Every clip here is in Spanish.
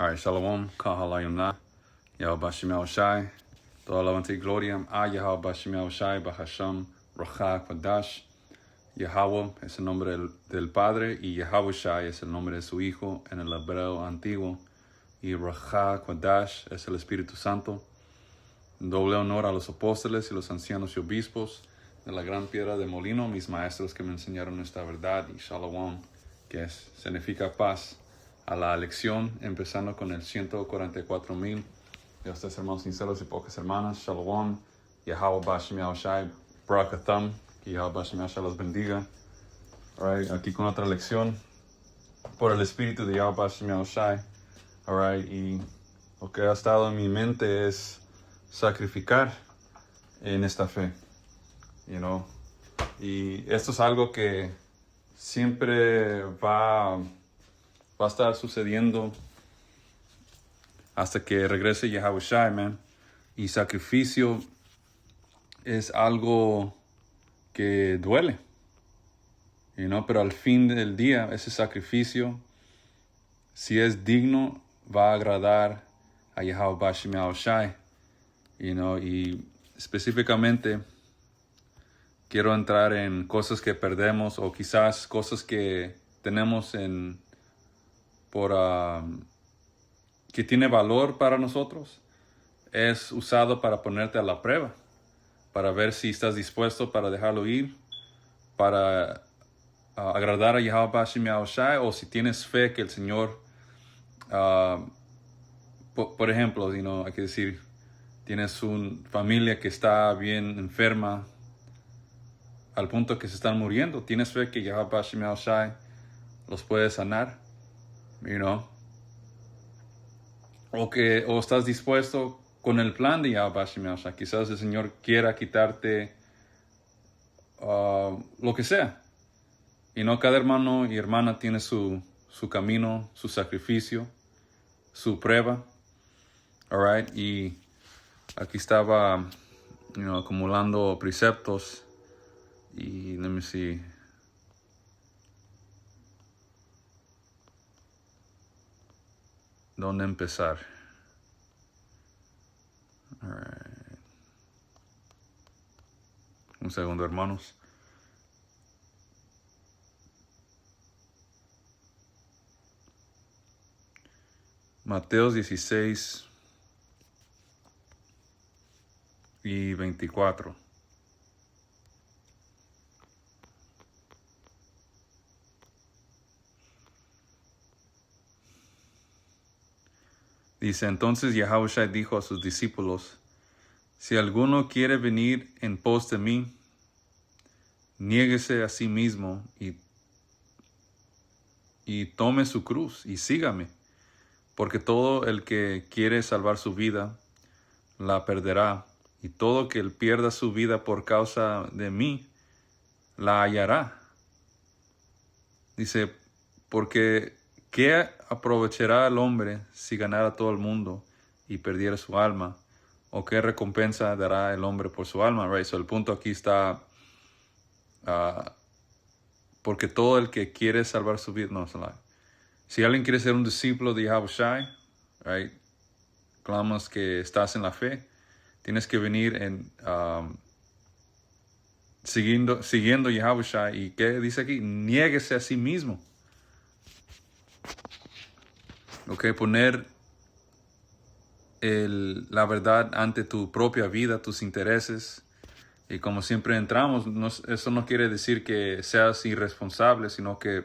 Alright, Shalom, Kahalayimna, Yahweh Shemel Shai, toda alabanza y gloria a Yahweh Shemel Shai, Bahasham, Rocha, Kwadash. Yahweh es el nombre del Padre y Yahweh Shai es el nombre de su Hijo en el hebreo antiguo. Y Rocha, Kwadash es el Espíritu Santo. Doble honor a los apóstoles y los ancianos y obispos de la gran piedra de molino, mis maestros que me enseñaron esta verdad, y Shalom, que significa paz, a la lección, empezando con el 144,000 de ustedes, hermanos sinceros y pocas hermanas. Shalom, Yahweh Bashem Yahushai, Barakatam, que Yahweh Bashem Yahushai los bendiga. Alright, aquí con otra lección por el Espíritu de Yahweh Bashem Yahushai. Alright, y lo que ha estado en mi mente es sacrificar en esta fe, y esto es algo que siempre va a estar sucediendo hasta que regrese Yahweh Shai, man. Y sacrificio es algo que duele, pero al fin del día, ese sacrificio, si es digno, va a agradar a Yahweh Bashem Yahushai, y específicamente quiero entrar en cosas que perdemos o quizás cosas que tenemos que tiene valor para nosotros. Es usado para ponerte a la prueba, para ver si estás dispuesto para dejarlo ir, para agradar a Yahweh Bashem Yahushai, o si tienes fe que el Señor, por ejemplo, hay que decir, tienes una familia que está bien enferma, al punto que se están muriendo. ¿Tienes fe que Yahweh Bashem Yahushai los puede sanar? O estás dispuesto con el plan de Yahweh Bashem Yahushai. Quizás el Señor quiera quitarte lo que sea. Cada hermano y hermana tiene su camino, su sacrificio, su prueba. Alright, y aquí estaba acumulando preceptos. Y let me see. ¿Dónde empezar? All right. Un segundo, hermanos. Mateo 16 y 24. Dice, entonces Yahushua dijo a sus discípulos, si alguno quiere venir en pos de mí, niéguese a sí mismo y tome su cruz y sígame, porque todo el que quiere salvar su vida, la perderá, y todo que él pierda su vida por causa de mí, la hallará. Dice, porque ¿qué aprovechará el hombre si ganara todo el mundo y perdiera su alma? ¿O qué recompensa dará el hombre por su alma? Right? So el punto aquí está, porque todo el que quiere salvar su vida, si alguien quiere ser un discípulo de Yahweh Shai, right? Clamas que estás en la fe, tienes que venir siguiendo Yahweh Shai. ¿Y qué dice aquí? Niéguese a sí mismo. Poner la verdad ante tu propia vida, tus intereses. Y como siempre entramos, eso no quiere decir que seas irresponsable, sino que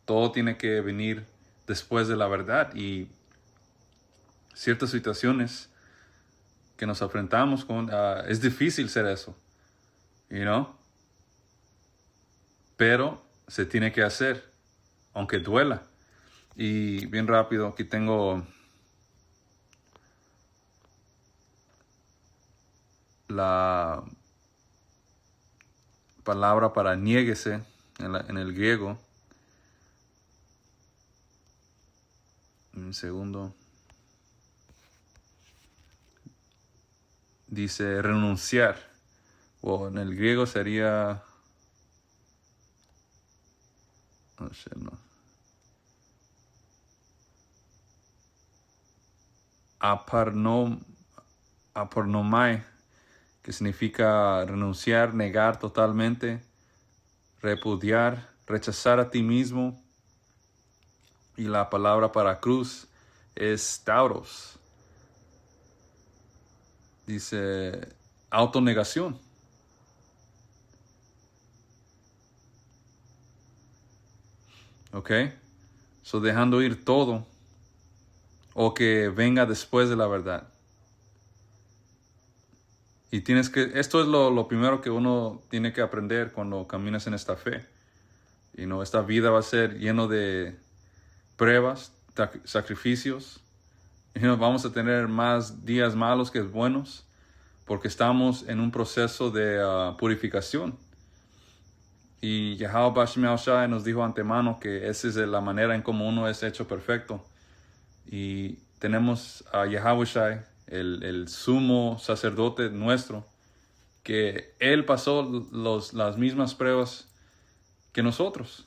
todo tiene que venir después de la verdad. Y ciertas situaciones que nos enfrentamos con, es difícil ser eso, pero se tiene que hacer, aunque duela. Y bien rápido, aquí tengo la palabra para niéguese en el griego. Un segundo. Dice renunciar. O en el griego sería... No sé, no. apornomai, que significa renunciar, negar totalmente, repudiar, rechazar a ti mismo. Y la palabra para cruz es tauros. Dice autonegación. ¿Ok? So dejando ir todo o que venga después de la verdad. Y esto es lo primero que uno tiene que aprender cuando caminas en esta fe. Esta vida va a ser lleno de pruebas, sacrificios. Vamos a tener más días malos que buenos porque estamos en un proceso de purificación. Y Yahweh Bashim Shai nos dijo antemano que esa es la manera en cómo uno es hecho perfecto. Y tenemos a Yahweh Shai, el sumo sacerdote nuestro, que él pasó las mismas pruebas que nosotros.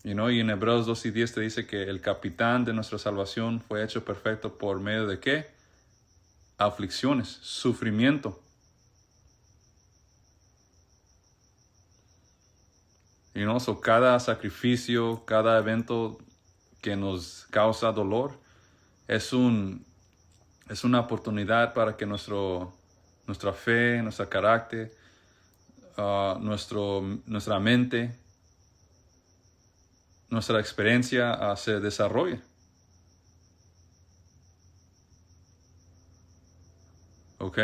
Y en Hebreos 2:10 te dice que el capitán de nuestra salvación fue hecho perfecto por medio de ¿qué? Aflicciones, sufrimiento. So cada sacrificio, cada evento que nos causa dolor es una oportunidad para que nuestra fe, nuestro carácter, nuestra mente, nuestra experiencia se desarrolle. ¿Ok?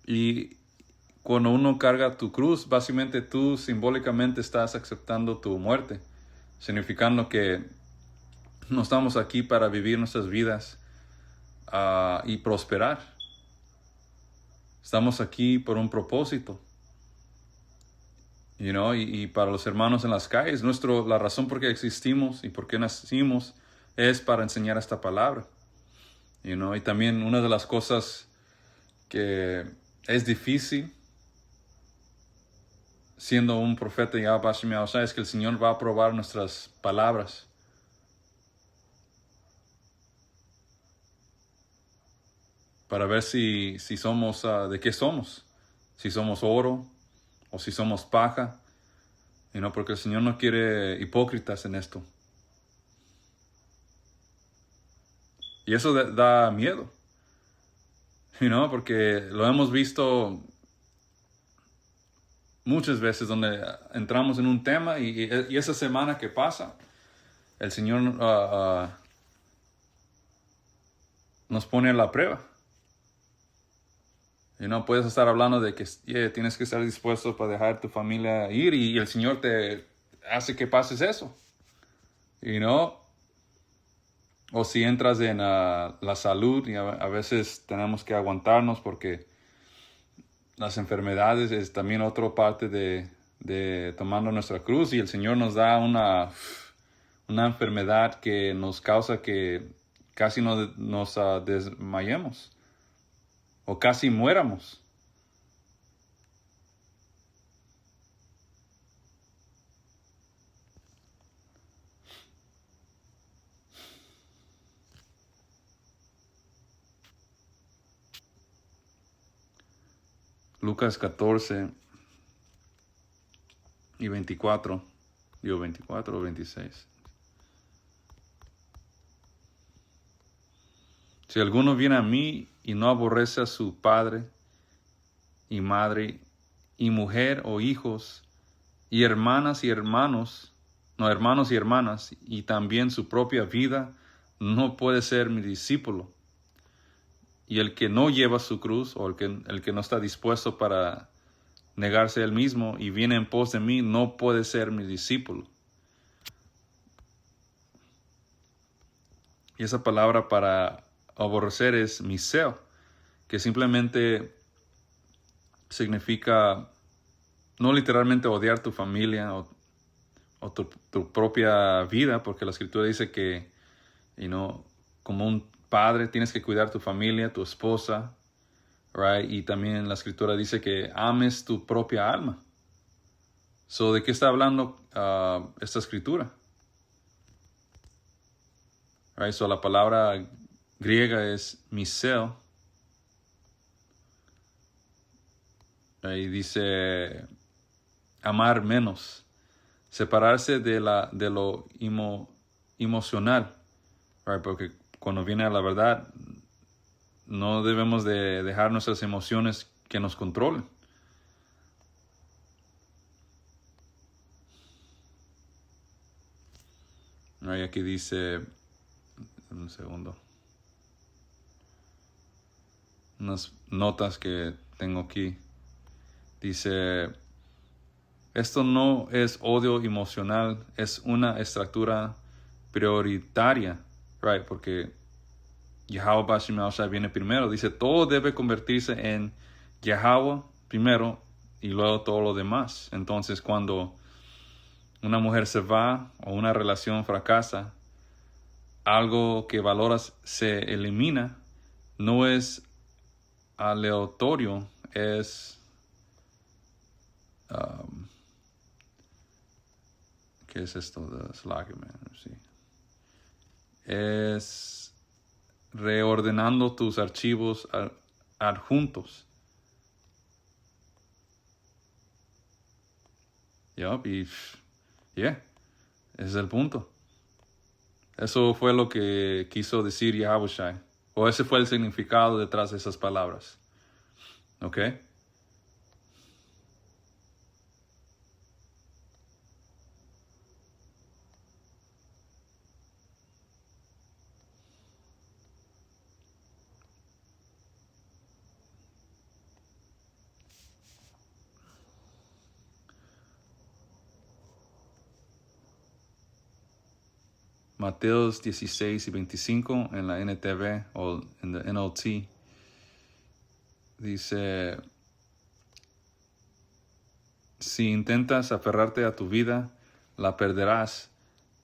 Y cuando uno carga tu cruz, básicamente tú simbólicamente estás aceptando tu muerte, significando que no estamos aquí para vivir nuestras vidas y prosperar. Estamos aquí por un propósito. Y para los hermanos en las calles, la razón por qué existimos y por qué nacimos es para enseñar esta palabra. Y también una de las cosas que es difícil siendo un profeta de Yahweh Bashim Yahushua es que el Señor va a probar nuestras palabras. Para ver si somos, de qué somos. Si somos oro o si somos paja. Porque el Señor no quiere hipócritas en esto. Y eso da miedo. Porque lo hemos visto muchas veces donde entramos en un tema y esa semana que pasa, el Señor nos pone a la prueba. Puedes estar hablando de que tienes que estar dispuesto para dejar tu familia ir y el Señor te hace que pases eso. O si entras en la salud y a veces tenemos que aguantarnos porque las enfermedades es también otra parte de tomando nuestra cruz y el Señor nos da una enfermedad que nos causa que casi nos desmayemos o casi muéramos. Lucas 14 y 24, 24 o 26. Si alguno viene a mí y no aborrece a su padre y madre y mujer o hijos y hermanas y hermanos, no hermanos y hermanas, y también su propia vida, no puede ser mi discípulo. Y el que no lleva su cruz, o el que no está dispuesto para negarse a él mismo y viene en pos de mí, no puede ser mi discípulo. Y esa palabra para aborrecer es miseo, que simplemente significa no literalmente odiar tu familia o tu propia vida, porque la Escritura dice que, como un padre tienes que cuidar tu familia, tu esposa, right? Y también la escritura dice que ames tu propia alma. So, ¿de qué está hablando esta escritura? Right? So, la palabra griega es miseo. Y dice amar menos, separarse de lo emocional, right? Porque cuando viene a la verdad, no debemos de dejar nuestras emociones que nos controlen. Right, aquí dice, un segundo, unas notas que tengo aquí. Dice, esto no es odio emocional, es una estructura prioritaria, right? Porque Yahweh Bashim Yahushai viene primero. Dice, todo debe convertirse en Yahweh primero y luego todo lo demás. Entonces, cuando una mujer se va o una relación fracasa, algo que valoras se elimina, no es aleatorio, es... ¿qué es esto de Slagman? Sí. Es reordenando tus archivos adjuntos. Yup, y ese es el punto. Eso fue lo que quiso decir Yahushai. O ese fue el significado detrás de esas palabras. ¿Ok? Mateos 16 y 25 en la NTV o en la NLT dice, si intentas aferrarte a tu vida, la perderás,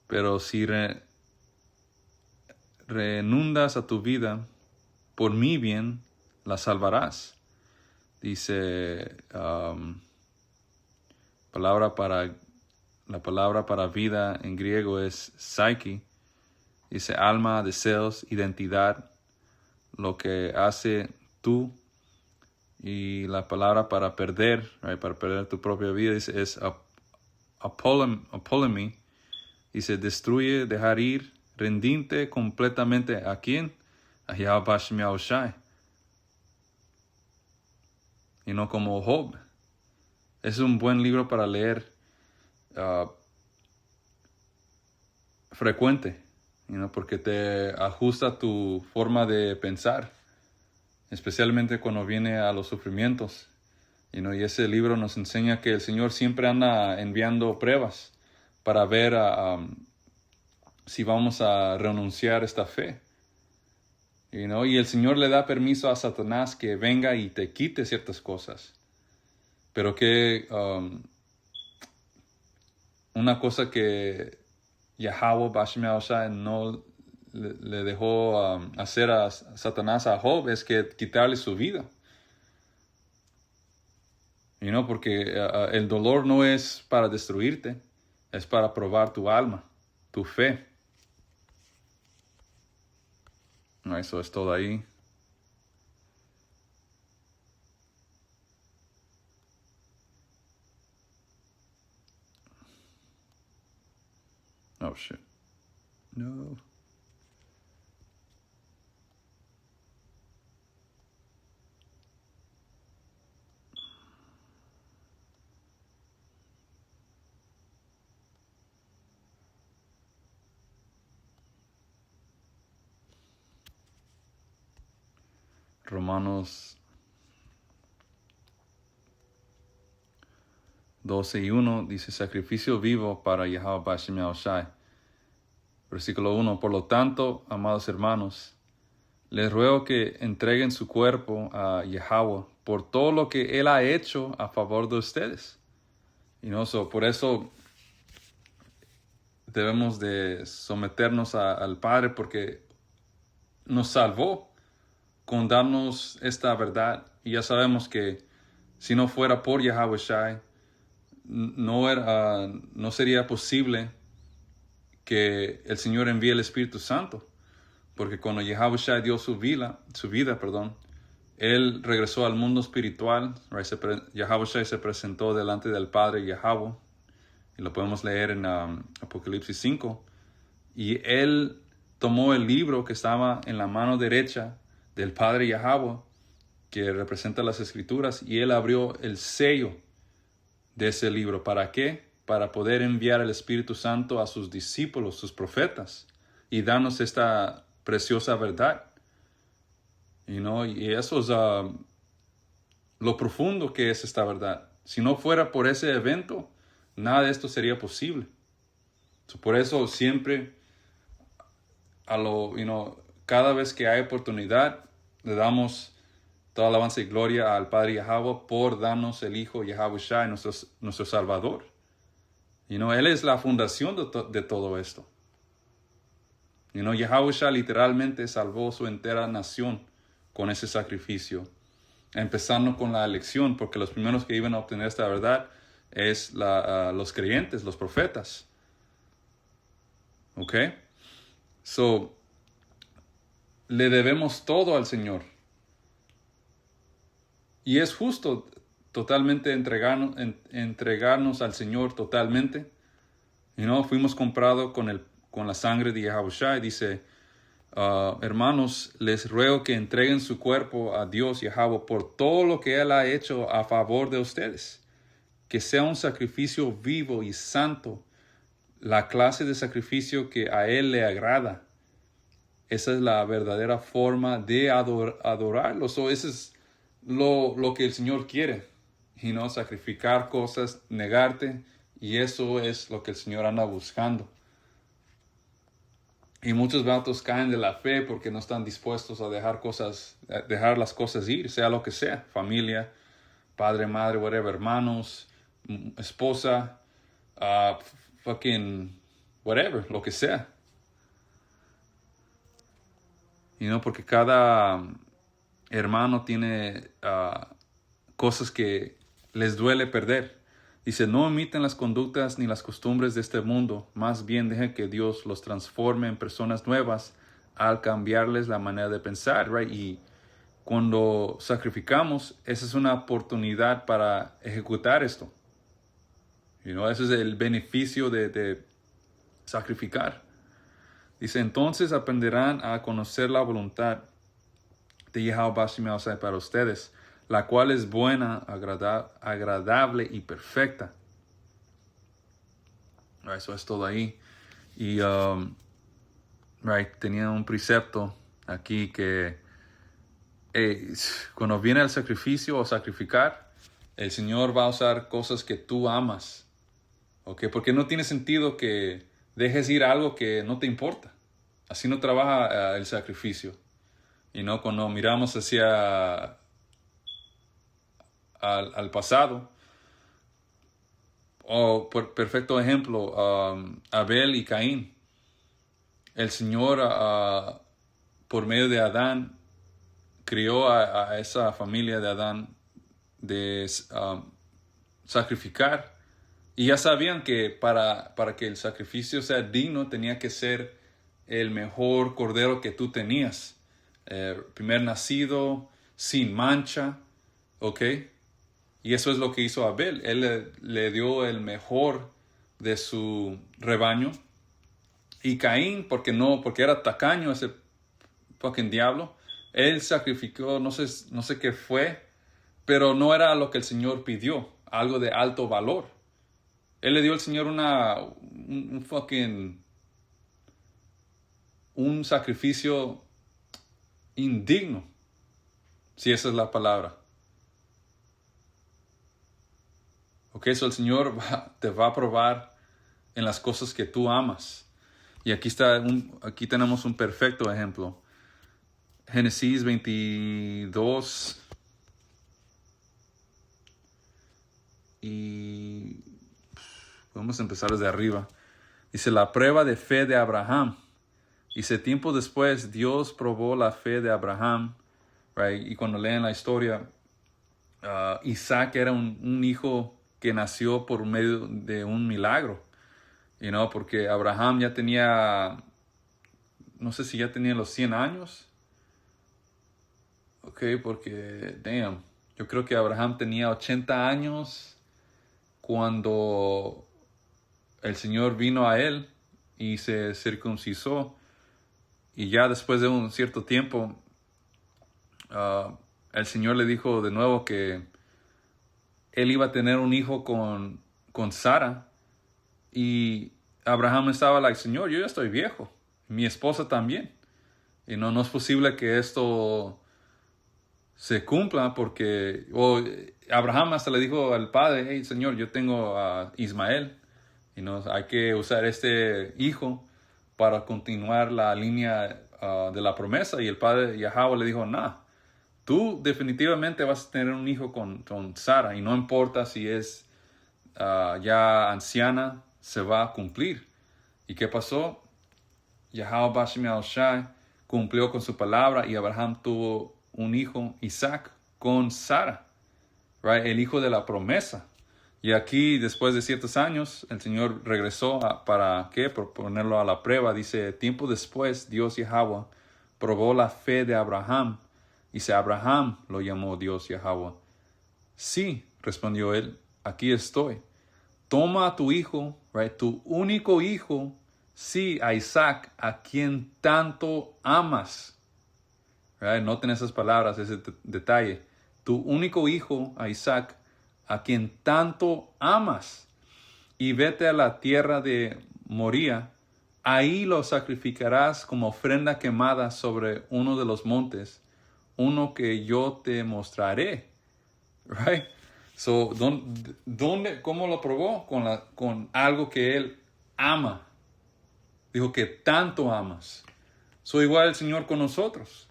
pero si renundas a tu vida, por mi bien, la salvarás. Dice, la palabra para vida en griego es psyche. Dice alma, deseos, identidad, lo que hace tú. Y la palabra para perder, right, para perder tu propia vida, es apolemy. Dice destruye, dejar ir, rendirte completamente ¿a quién? A Yahweh Bashim Yahushai. Y no como Job. Es un buen libro para leer frecuente. Porque te ajusta tu forma de pensar, especialmente cuando viene a los sufrimientos. Y ese libro nos enseña que el Señor siempre anda enviando pruebas para ver si vamos a renunciar a esta fe. Y el Señor le da permiso a Satanás que venga y te quite ciertas cosas. Pero que una cosa que Yahweh Bashim Yahushai no le dejó hacer a Satanás a Job es que quitarle su vida. Porque el dolor no es para destruirte, es para probar tu alma, tu fe. Eso es todo ahí. Oh, shit. No. Romanos 12:1 dice sacrificio vivo para Yahweh Bashim Yahushai. Versículo 1, por lo tanto, amados hermanos, les ruego que entreguen su cuerpo a Yahweh por todo lo que Él ha hecho a favor de ustedes. Por eso debemos de someternos al Padre porque nos salvó con darnos esta verdad. Y ya sabemos que si no fuera por Yahweh Shai, no sería posible que el Señor envíe el Espíritu Santo. Porque cuando Yahweh Shai dio su vida, Él regresó al mundo espiritual. Right? Yahweh Shai se presentó delante del Padre Yahweh. Y lo podemos leer en Apocalipsis 5. Y Él tomó el libro que estaba en la mano derecha del Padre Yahweh, que representa las Escrituras, y Él abrió el sello de ese libro. ¿Para qué? Para poder enviar el Espíritu Santo a sus discípulos, sus profetas, y darnos esta preciosa verdad. Y eso es lo profundo que es esta verdad. Si no fuera por ese evento, nada de esto sería posible. Por eso siempre, cada vez que hay oportunidad, le damos toda alabanza y gloria al Padre Yahweh por darnos el Hijo Yahweh Shai, nuestro Salvador. Él es la fundación de todo esto. Yahweh Shai literalmente salvó su entera nación con ese sacrificio. Empezando con la elección, porque los primeros que iban a obtener esta verdad es los creyentes, los profetas. ¿Ok? Le debemos todo al Señor. Y es justo totalmente entregarnos al Señor totalmente. Fuimos comprados con la sangre de Yahweh Shai. Dice, hermanos, les ruego que entreguen su cuerpo a Dios Yahweh por todo lo que Él ha hecho a favor de ustedes. Que sea un sacrificio vivo y santo, la clase de sacrificio que a Él le agrada. Esa es la verdadera forma de adorarlo. Eso es lo que el Señor quiere. Sacrificar cosas, negarte. Y eso es lo que el Señor anda buscando. Y muchos vatos caen de la fe porque no están dispuestos a dejar las cosas ir, sea lo que sea. Familia, padre, madre, whatever, hermanos, esposa, whatever, lo que sea. Porque cada hermano tiene cosas que les duele perder. Dice, no imiten las conductas ni las costumbres de este mundo, más bien dejen que Dios los transforme en personas nuevas al cambiarles la manera de pensar, right? Y cuando sacrificamos, esa es una oportunidad para ejecutar esto. Ese es el beneficio de sacrificar. Dice, entonces aprenderán a conocer la voluntad de Yahweh Bashim para ustedes, la cual es buena, agradable y perfecta. Eso es todo ahí. Y tenía un precepto aquí que cuando viene el sacrificio o sacrificar, el Señor va a usar cosas que tú amas. ¿Ok? Porque no tiene sentido que dejes ir algo que no te importa. Así no trabaja el sacrificio. Cuando miramos hacia al pasado, por perfecto ejemplo, Abel y Caín. El Señor, por medio de Adán, crió a esa familia de Adán de sacrificar. Y ya sabían que para que el sacrificio sea digno, tenía que ser el mejor cordero que tú tenías. Primer nacido, sin mancha, ¿ok? Y eso es lo que hizo Abel. Él le dio el mejor de su rebaño. Y Caín, porque era tacaño, ese fucking diablo, él sacrificó, no sé qué fue, pero no era lo que el Señor pidió, algo de alto valor. Él le dio al Señor un sacrificio indigno, si esa es la palabra. Ok, so el Señor te va a probar en las cosas que tú amas. Y aquí tenemos un perfecto ejemplo. Génesis 22. Y podemos empezar desde arriba. Dice, la prueba de fe de Abraham. Dice, tiempo después Dios probó la fe de Abraham right? Y cuando leen la historia, Isaac era un hijo que nació por medio de un milagro, porque Abraham ya tenía, no sé si ya tenía los 100 años. Ok, porque, damn, yo creo que Abraham tenía 80 años cuando el Señor vino a él y se circuncisó. Y ya después de un cierto tiempo, el Señor le dijo de nuevo que él iba a tener un hijo con Sara. Y Abraham estaba like, Señor, yo ya estoy viejo. Mi esposa también. Y no es posible que esto se cumpla porque Abraham hasta le dijo al padre, hey, Señor, yo tengo a Ismael. Hay que usar este hijo para continuar la línea de la promesa. Y el padre Yahweh le dijo, nah, tú definitivamente vas a tener un hijo con Sara. Y no importa si es ya anciana, se va a cumplir. ¿Y qué pasó? Yahweh Bashem Yahushai cumplió con su palabra y Abraham tuvo un hijo, Isaac, con Sara, right? El hijo de la promesa. Y aquí, después de ciertos años, el Señor regresó ¿para qué? Por ponerlo a la prueba. Dice, tiempo después, Dios Yahweh probó la fe de Abraham. Dice, Abraham lo llamó Dios Yahweh. Sí, respondió él, aquí estoy. Toma a tu hijo, right? Tu único hijo, sí, a Isaac, a quien tanto amas. Right? Noten esas palabras, ese detalle. Tu único hijo, a Isaac, a quien tanto amas. Y vete a la tierra de Moría. Ahí lo sacrificarás como ofrenda quemada sobre uno de los montes, uno que yo te mostraré. Right? So, ¿cómo lo probó? Con algo que él ama. Dijo que tanto amas. So, igual el Señor con nosotros.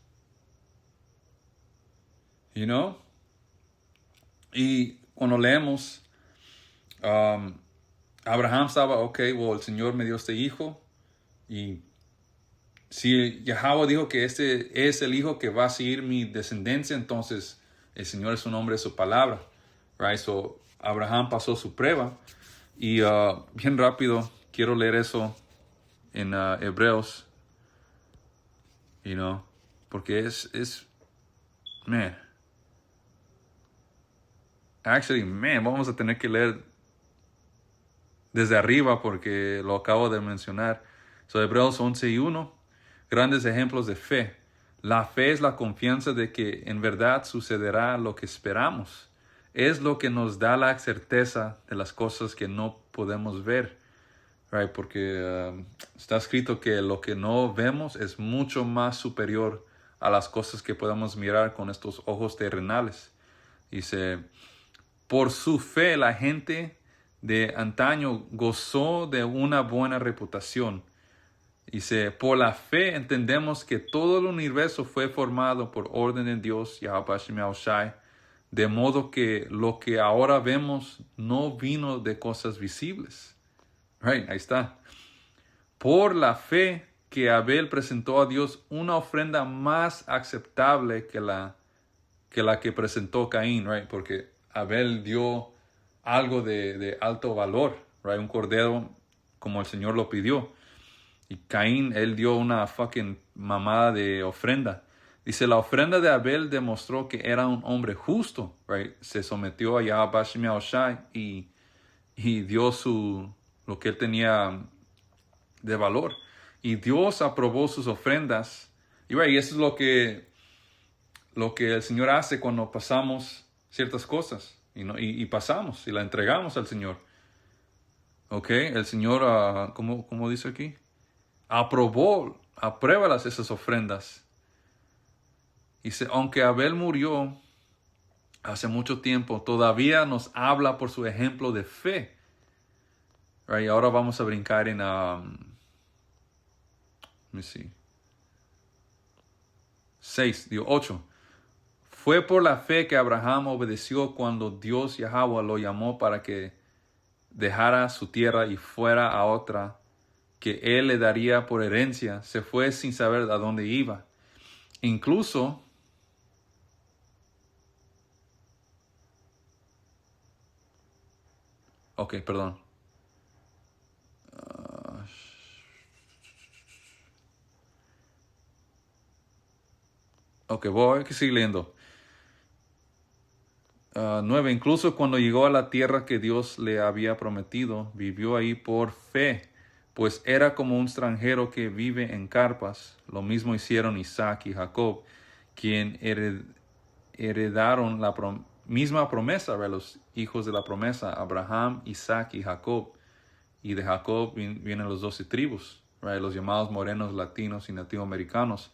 Y cuando leemos, Abraham estaba, el Señor me dio este hijo. Y si Yahweh dijo que este es el hijo que va a seguir mi descendencia, entonces el Señor es un hombre de su palabra. Right? So, Abraham pasó su prueba. Y bien rápido, quiero leer eso en Hebreos. Porque vamos a tener que leer desde arriba porque lo acabo de mencionar. So, Hebreos 11:1, grandes ejemplos de fe. La fe es la confianza de que en verdad sucederá lo que esperamos. Es lo que nos da la certeza de las cosas que no podemos ver. Right? Porque está escrito que lo que no vemos es mucho más superior a las cosas que podemos mirar con estos ojos terrenales. Dice, por su fe la gente de antaño gozó de una buena reputación. Dice, por la fe entendemos que todo el universo fue formado por orden de Dios, Yahweh Bashem Yahushai, de modo que lo que ahora vemos no vino de cosas visibles. Right, ahí está. Por la fe que Abel presentó a Dios una ofrenda más aceptable que la que presentó Caín, right? Porque Abel dio algo de alto valor, right? Un cordero como el Señor lo pidió. Y Caín, él dio una fucking mamada de ofrenda. Dice, la ofrenda de Abel demostró que era un hombre justo, right? Se sometió a Yahweh Bashem Yahushai y dio lo que él tenía de valor. Y Dios aprobó sus ofrendas. Y eso es lo que el Señor hace cuando pasamos ciertas cosas. Y pasamos y la entregamos al Señor. El Señor, ¿cómo dice aquí? Apruébalas esas ofrendas. Dice, aunque Abel murió hace mucho tiempo, todavía nos habla por su ejemplo de fe. Right, ahora vamos a brincar en 8. Fue por la fe que Abraham obedeció cuando Dios Yahweh lo llamó para que dejara su tierra y fuera a otra que él le daría por herencia. Se fue sin saber a dónde iba. Incluso Ok, perdón. Ok, voy a seguir leyendo. 9. Incluso cuando llegó a la tierra que Dios le había prometido, vivió ahí por fe, pues era como un extranjero que vive en carpas. Lo mismo hicieron Isaac y Jacob, quien heredaron la misma promesa, ¿verdad? Los hijos de la promesa, Abraham, Isaac y Jacob. Y de Jacob vienen los 12 tribus, ¿verdad? Los llamados morenos, latinos y nativoamericanos.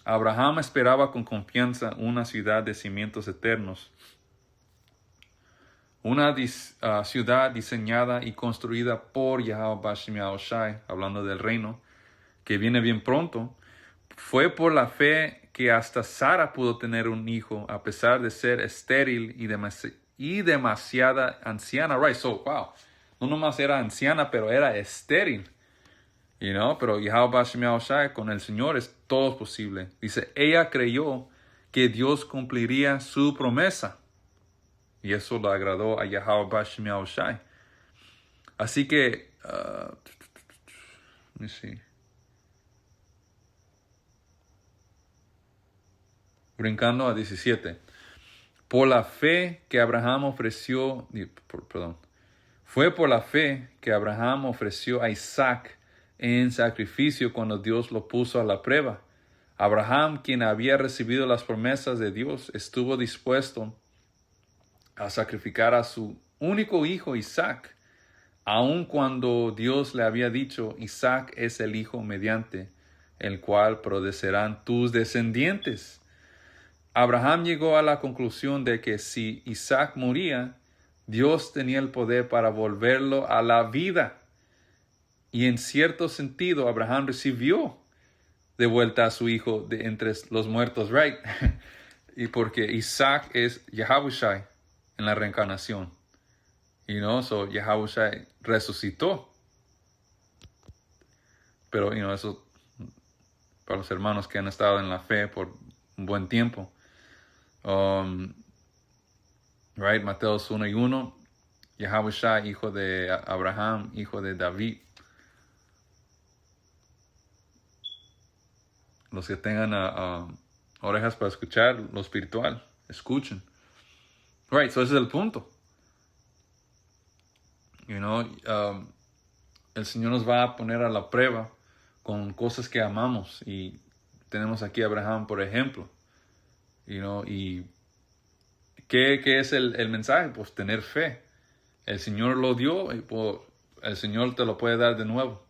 Abraham esperaba con confianza una ciudad de cimientos eternos, una ciudad diseñada y construida por Yahweh Bashem Yahushai, hablando del reino, que viene bien pronto. Fue por la fe que hasta Sara pudo tener un hijo, a pesar de ser estéril y demasiada anciana. Right, so, wow. No nomás era anciana, pero era estéril. Pero Yahweh Bashem Yahushai, con el Señor es todo posible. Dice, ella creyó que Dios cumpliría su promesa. Y eso le agradó a Yahweh Bashem Yahushai. Así que, let me see. Brincando a 17. Por la fe que Abraham ofreció, fue por la fe que Abraham ofreció a Isaac en sacrificio cuando Dios lo puso a la prueba. Abraham, quien había recibido las promesas de Dios, estuvo dispuesto a sacrificar a su único hijo Isaac, aun cuando Dios le había dicho, Isaac es el hijo mediante el cual procederán tus descendientes. Abraham llegó a la conclusión de que si Isaac moría, Dios tenía el poder para volverlo a la vida. Y en cierto sentido, Abraham recibió de vuelta a su hijo de entre los muertos, right? Y porque Isaac es Yahushai en la reencarnación. So Yahushai resucitó. Pero, eso para los hermanos que han estado en la fe por un buen tiempo. Right, Mateos 1:1, Yahushua, hijo de Abraham, hijo de David. Los que tengan orejas para escuchar lo espiritual, escuchen. Right, so ese es el punto. El Señor nos va a poner a la prueba con cosas que amamos. Y tenemos aquí a Abraham, por ejemplo. Y ¿qué es el mensaje? Pues tener fe. El Señor lo dio y el Señor te lo puede dar de nuevo.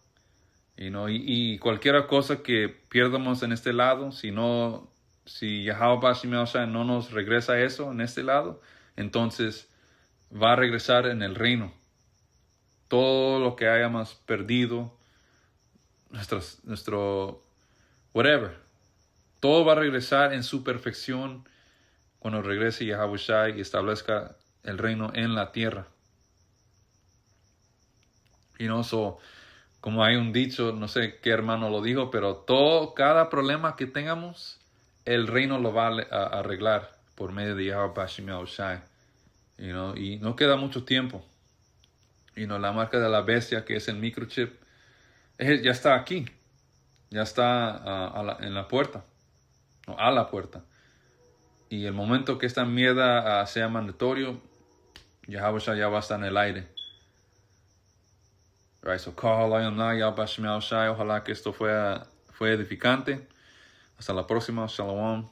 Y cualquier cosa que pierdamos en este lado, si Yahweh Bashem Yahushai no nos regresa eso en este lado, entonces va a regresar en el reino. Todo lo que hayamos perdido, nuestro whatever, todo va a regresar en su perfección cuando regrese Yahushai y establezca el reino en la tierra. So, como hay un dicho, no sé qué hermano lo dijo, pero cada problema que tengamos, el reino lo va a arreglar por medio de Yahweh Bashem Yahushai. Y no queda mucho tiempo. La marca de la bestia, que es el microchip, ya está aquí. Ya está en la puerta. O a la puerta. Y el momento que esta mierda sea mandatorio, Yahushua ya va a estar en el aire. Right, so ojalá que esto fue edificante. Hasta la próxima. Shalom.